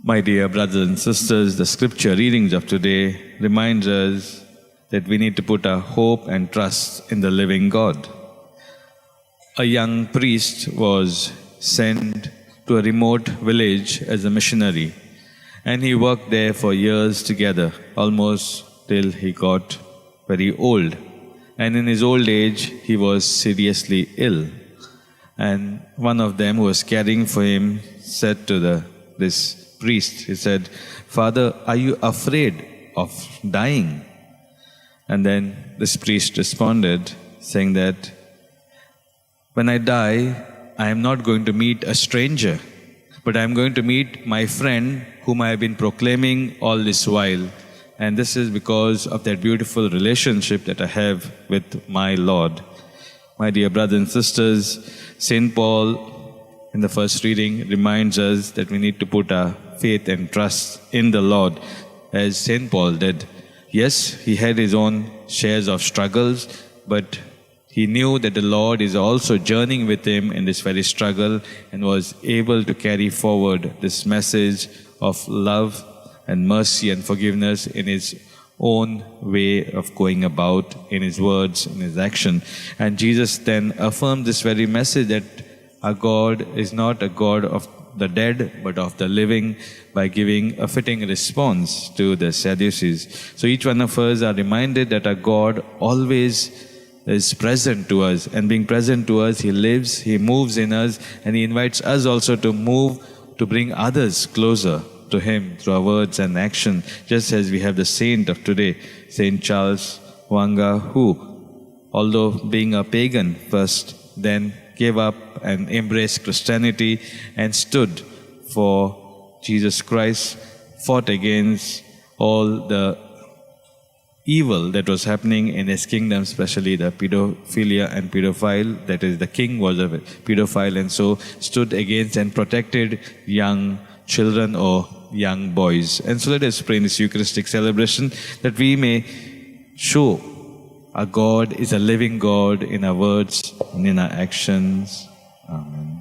My dear brothers and sisters, the scripture readings of today reminds us that we need to put our hope and trust in the living God. A young priest was sent to a remote village as a missionary, and he worked there for years together, almost till he got very old. And in his old age, he was seriously ill. And one of them who was caring for him said to this priest, he said, "Father, are you afraid of dying?" And then this priest responded, saying that, "When I die, I am not going to meet a stranger, but I am going to meet my friend whom I have been proclaiming all this while. And this is because of that beautiful relationship that I have with my Lord." My dear brothers and sisters, St. Paul in the first reading reminds us that we need to put our faith and trust in the Lord, as St. Paul did. Yes, he had his own shares of struggles, but he knew that the Lord is also journeying with him in this very struggle and was able to carry forward this message of love and mercy and forgiveness in his own way of going about, in his words, in his action. And Jesus then affirmed this very message that our God is not a God of the dead, but of the living, by giving a fitting response to the Sadducees. So each one of us are reminded that our God always is present to us, and being present to us, He lives, He moves in us, and He invites us also to move, to bring others closer to Him through our words and action, just as we have the saint of today, Saint Charles Wanga, who, although being a pagan first, then gave up and embraced Christianity and stood for Jesus Christ, fought against all the evil that was happening in his kingdom, especially the pedophilia and pedophile, that is, the king was a pedophile, and so stood against and protected young children or young boys. And so let us pray in this Eucharistic celebration that we may show our God is a living God in our words and in our actions. Amen.